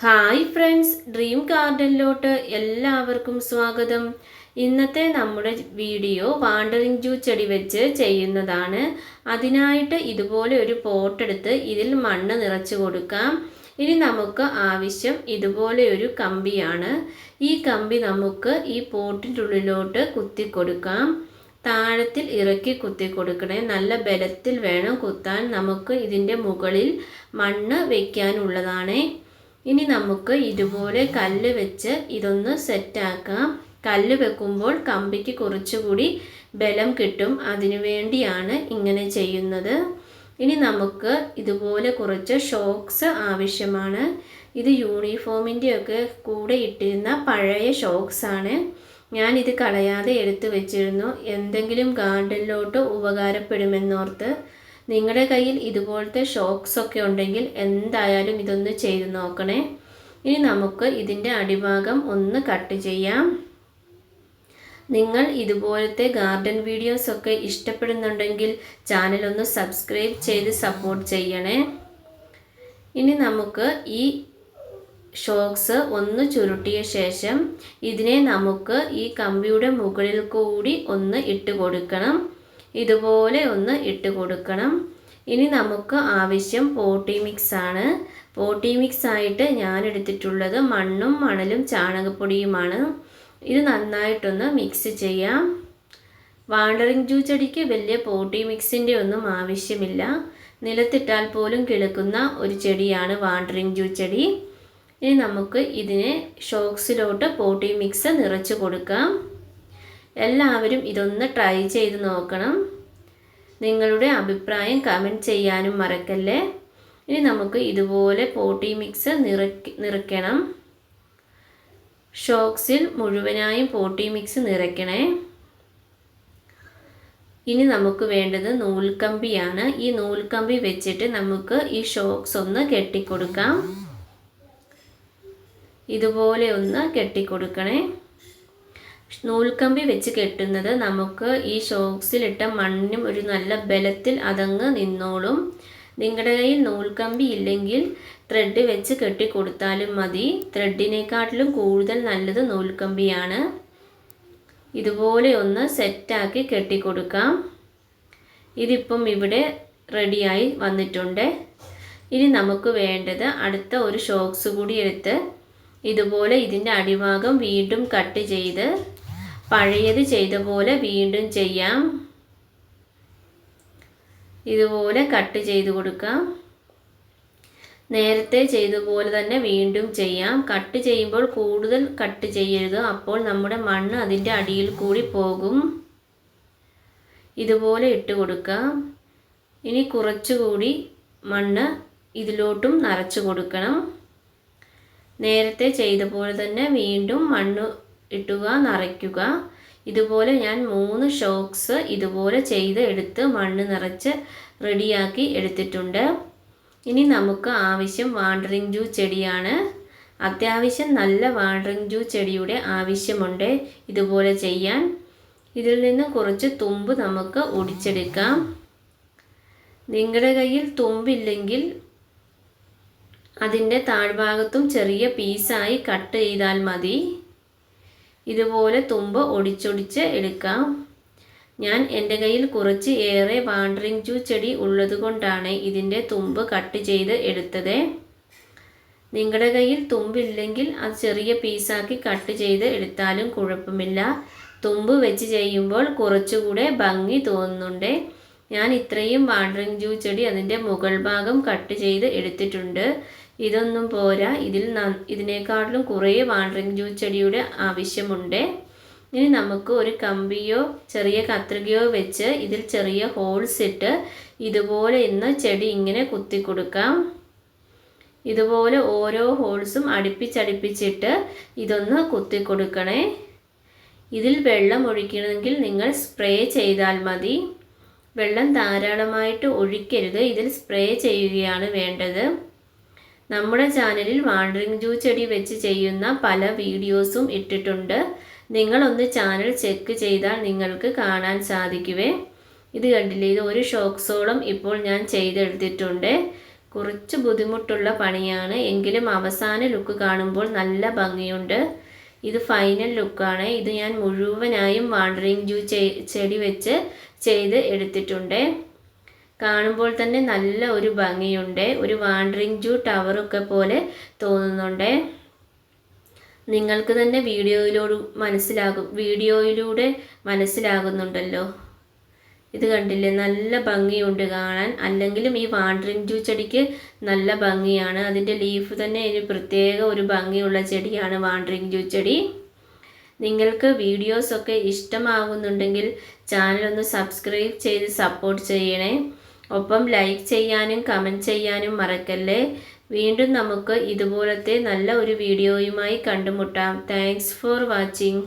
Hi friends, dream ഗാർഡനിലോട്ട് എല്ലാവർക്കും സ്വാഗതം. ഇന്നത്തെ നമ്മുടെ വീഡിയോ വാണ്ടറിങ് ജൂ ചെടി വെച്ച് ചെയ്യുന്നതാണ്. അതിനായിട്ട് ഇതുപോലെ ഒരു പോട്ട് എടുത്ത് ഇതിൽ മണ്ണ് നിറച്ച് കൊടുക്കാം. ഇനി നമുക്ക് ആവശ്യം ഇതുപോലെ ഒരു കമ്പിയാണ്. ഈ കമ്പി നമുക്ക് ഈ പോട്ടിൻ്റെ ഉള്ളിലോട്ട് കുത്തി കൊടുക്കാം. താഴത്തിൽ ഇറക്കി കുത്തി കൊടുക്കണേ. നല്ല ബലത്തിൽ വേണം കുത്താൻ. നമുക്ക് ഇതിൻ്റെ മുകളിൽ മണ്ണ് വയ്ക്കാനുള്ളതാണ്. ഇനി നമുക്ക് ഇതുപോലെ കല്ല് വെച്ച് ഇതൊന്ന് സെറ്റാക്കാം. കല്ല് വെക്കുമ്പോൾ കമ്പിക്ക് കുറച്ചുകൂടി ബലം കിട്ടും. അതിനു വേണ്ടിയാണ് ഇങ്ങനെ ചെയ്യുന്നത്. ഇനി നമുക്ക് ഇതുപോലെ കുറച്ച് ഷോക്സ് ആവശ്യമാണ്. ഇത് യൂണിഫോമിൻ്റെയൊക്കെ കൂടെ ഇട്ടിരുന്ന പഴയ ഷോക്സാണ്. ഞാനിത് കളയാതെ എടുത്തു വെച്ചിരുന്നു, എന്തെങ്കിലും ഗാർഡനിലോട്ട് ഉപകാരപ്പെടുമെന്നോർത്ത്. നിങ്ങളുടെ കയ്യിൽ ഇതുപോലത്തെ ഷോക്സ് ഒക്കെ ഉണ്ടെങ്കിൽ എന്തായാലും ഇതൊന്ന് ചെയ്ത് നോക്കണേ. ഇനി നമുക്ക് ഇതിൻ്റെ അടിഭാഗം ഒന്ന് കട്ട് ചെയ്യാം. നിങ്ങൾ ഇതുപോലത്തെ ഗാർഡൻ വീഡിയോസ് ഒക്കെ ഇഷ്ടപ്പെടുന്നുണ്ടെങ്കിൽ ചാനൽ ഒന്ന് സബ്സ്ക്രൈബ് ചെയ്ത് സപ്പോർട്ട് ചെയ്യണേ. ഇനി നമുക്ക് ഈ ഷോക്സ് ഒന്ന് ചുരുട്ടിയ ശേഷം ഇതിനെ നമുക്ക് ഈ കമ്പിയുടെ മുകളിൽ കൂടി ഒന്ന് ഇട്ട് കൊടുക്കണം. ഇതുപോലെ ഒന്ന് ഇട്ട് കൊടുക്കണം. ഇനി നമുക്ക് ആവശ്യം പോട്ടി മിക്സ് ആണ്. പോട്ടി മിക്സ് ആയിട്ട് ഞാൻ എടുത്തിട്ടുള്ളത് മണ്ണും മണലും ചാണകപ്പൊടിയുമാണ്. ഇത് നന്നായിട്ടൊന്ന് മിക്സ് ചെയ്യാം. വാണ്ടറിങ് ജൂ ചെടിക്ക് വലിയ പോട്ടി മിക്സിൻ്റെ ഒന്നും ആവശ്യമില്ല. നിലത്തിട്ടാൽ പോലും കിളുക്കുന്ന ഒരു ചെടിയാണ് വാണ്ടറിങ് ജൂ ചെടി. ഇനി നമുക്ക് ഇതിനെ ഷോക്സിലോട്ട് പോട്ടി മിക്സ് നിറച്ച് കൊടുക്കാം. എല്ലാവരും ഇതൊന്ന് ട്രൈ ചെയ്ത് നോക്കണം. നിങ്ങളുടെ അഭിപ്രായം കമൻറ്റ് ചെയ്യാനും മറക്കല്ലേ. ഇനി നമുക്ക് ഇതുപോലെ പോട്ടി മിക്സ് നിറയ്ക്കണം. ഷോക്സിൽ മുഴുവനായും പോട്ടി മിക്സ് നിറയ്ക്കണേ. ഇനി നമുക്ക് വേണ്ടത് നൂൽക്കമ്പിയാണ്. ഈ നൂൽക്കമ്പി വെച്ചിട്ട് നമുക്ക് ഈ ഷോക്സ് ഒന്ന് കെട്ടിക്കൊടുക്കാം. ഇതുപോലെ ഒന്ന് കെട്ടിക്കൊടുക്കണേ. നൂൽക്കമ്പി വെച്ച് കെട്ടുന്നത് നമുക്ക് ഈ ഷോക്സിലിട്ട മണ്ണിനും ഒരു നല്ല ബലത്തിൽ അതങ്ങ് നിന്നോളും. നിങ്ങളുടെ കയ്യിൽ നൂൽക്കമ്പി ഇല്ലെങ്കിൽ ത്രെഡ് വെച്ച് കെട്ടിക്കൊടുത്താലും മതി. ത്രെഡിനെക്കാട്ടിലും കൂടുതൽ നല്ലത് നൂൽക്കമ്പിയാണ്. ഇതുപോലെ ഒന്ന് സെറ്റാക്കി കെട്ടിക്കൊടുക്കാം. ഇതിപ്പം ഇവിടെ റെഡിയായി വന്നിട്ടുണ്ട്. ഇനി നമുക്ക് വേണ്ടത് അടുത്ത ഒരു ഷോക്സ് കൂടി എടുത്ത് ഇതുപോലെ ഇതിൻ്റെ അടിഭാഗം വീണ്ടും കട്ട് ചെയ്ത് പഴയത് ചെയ്ത പോലെ വീണ്ടും ചെയ്യാം. ഇതുപോലെ കട്ട് ചെയ്ത് കൊടുക്കാം. നേരത്തെ ചെയ്ത പോലെ തന്നെ വീണ്ടും ചെയ്യാം. കട്ട് ചെയ്യുമ്പോൾ കൂടുതൽ കട്ട് ചെയ്യരുത്, അപ്പോൾ നമ്മുടെ മണ്ണ് അതിൻ്റെ അടിയിൽ കൂടി പോകും. ഇതുപോലെ ഇട്ട് കൊടുക്കാം. ഇനി കുറച്ചുകൂടി മണ്ണ് ഇതിലോട്ടും നിറച്ച് കൊടുക്കണം. നേരത്തെ ചെയ്ത പോലെ തന്നെ വീണ്ടും മണ്ണ് ഇട്ടുക, നിറയ്ക്കുക. ഇതുപോലെ ഞാൻ 3 ഷോക്സ് ഇതുപോലെ ചെയ്ത് എടുത്ത് മണ്ണ് നിറച്ച് റെഡിയാക്കി എടുത്തിട്ടുണ്ട്. ഇനി നമുക്ക് ആവശ്യം വാണ്ടറിങ് ജൂ ചെടിയാണ്. അത്യാവശ്യം നല്ല വാണ്ടറിങ് ജൂ ചെടിയുടെ ആവശ്യമുണ്ട് ഇതുപോലെ ചെയ്യാൻ. ഇതിൽ നിന്ന് കുറച്ച് തുമ്പ് നമുക്ക് ഒടിച്ചെടുക്കാം. നിങ്ങളുടെ കയ്യിൽ തുമ്പില്ലെങ്കിൽ അതിൻ്റെ താഴ്ഭാഗത്തും ചെറിയ പീസായി കട്ട് ചെയ്താൽ മതി. ഇതുപോലെ തുമ്പ് ഒടിച്ചൊടിച്ച് എടുക്കാം. ഞാൻ എൻ്റെ കയ്യിൽ കുറച്ച് ഏറെ വാണ്ടറിങ് ജൂ ചെടി ഉള്ളതുകൊണ്ടാണ് ഇതിൻ്റെ തുമ്പ് കട്ട് ചെയ്ത് എടുത്തത്. നിങ്ങളുടെ കയ്യിൽ തുമ്പില്ലെങ്കിൽ അത് ചെറിയ പീസാക്കി കട്ട് ചെയ്ത് എടുത്താലും കുഴപ്പമില്ല. തുമ്പ് വെച്ച് ചെയ്യുമ്പോൾ കുറച്ചുകൂടെ ഭംഗി തോന്നുന്നുണ്ട്. ഞാൻ ഇത്രയും വാണ്ടറിങ് ജൂ ചെടി അതിൻ്റെ മുകൾ ഭാഗം കട്ട് ചെയ്ത് എടുത്തിട്ടുണ്ട്. ഇതൊന്നും പോരാ, ഇതിനേക്കാട്ടിലും കുറേ വാണ്ടറിങ് ജൂ ചെടിയുടെ ആവശ്യമുണ്ട്. ഇനി നമുക്ക് ഒരു കമ്പിയോ ചെറിയ കത്രികയോ വെച്ച് ഇതിൽ ചെറിയ ഹോൾസ് ഇട്ട് ഇതുപോലെ ഇന്ന് ചെടി ഇങ്ങനെ കുത്തി കൊടുക്കാം. ഇതുപോലെ ഓരോ ഹോൾസും അടുപ്പിച്ചടുപ്പിച്ചിട്ട് ഇതൊന്ന് കുത്തി കൊടുക്കണേ. ഇതിൽ വെള്ളം ഒഴിക്കണമെങ്കിൽ നിങ്ങൾ സ്പ്രേ ചെയ്താൽ മതി. വെള്ളം ധാരാളമായിട്ട് ഒഴിക്കരുത്, ഇതിൽ സ്പ്രേ ചെയ്യുകയാണ് വേണ്ടത്. നമ്മുടെ ചാനലിൽ വാണ്ടറിങ് ജൂ ചെടി വെച്ച് ചെയ്യുന്ന പല വീഡിയോസും ഇട്ടിട്ടുണ്ട്. നിങ്ങളൊന്ന് ചാനൽ ചെക്ക് ചെയ്താൽ നിങ്ങൾക്ക് കാണാൻ സാധിക്കുവേ. ഇത് കണ്ടില്ലേ, ഇത് ഒരു ഷോക്സോളം ഇപ്പോൾ ഞാൻ ചെയ്തെടുത്തിട്ടുണ്ട്. കുറച്ച് ബുദ്ധിമുട്ടുള്ള പണിയാണ്, എങ്കിലും അവസാന ലുക്ക് കാണുമ്പോൾ നല്ല ഭംഗിയുണ്ട്. ഇത് ഫൈനൽ ലുക്കാണ്. ഇത് ഞാൻ മുഴുവനായും വാണ്ടറിങ് ജൂ ചെടി വെച്ച് ചെയ്ത് എടുത്തിട്ടുണ്ട്. കാണുമ്പോൾ തന്നെ നല്ല ഒരു ഭംഗിയുണ്ട്. ഒരു വാണ്ടറിങ് ജൂ ടവറൊക്കെ പോലെ തോന്നുന്നുണ്ട്. നിങ്ങൾക്ക് തന്നെ വീഡിയോയിലൂടെ മനസ്സിലാകുന്നുണ്ടല്ലോ. ഇത് കണ്ടില്ലേ, നല്ല ഭംഗിയുണ്ട് കാണാൻ. അല്ലെങ്കിലും ഈ വാണ്ടറിങ് ജൂ ചെടിക്ക് നല്ല ഭംഗിയാണ്. അതിൻ്റെ ലീഫ് തന്നെ ഒരു പ്രത്യേക ഒരു ഭംഗിയുള്ള ചെടിയാണ് വാണ്ടറിങ് ജൂ ചെടി. നിങ്ങൾക്ക് വീഡിയോസൊക്കെ ഇഷ്ടമാകുന്നുണ്ടെങ്കിൽ ചാനലൊന്ന് സബ്സ്ക്രൈബ് ചെയ്ത് സപ്പോർട്ട് ചെയ്യണേ. ഒപ്പം ലൈക്ക് ചെയ്യാനും കമൻറ്റ് ചെയ്യാനും മറക്കല്ലേ. വീണ്ടും നമുക്ക് ഇതുപോലത്തെ നല്ല ഒരു വീഡിയോയുമായി കണ്ടുമുട്ടാം. Thanks for watching.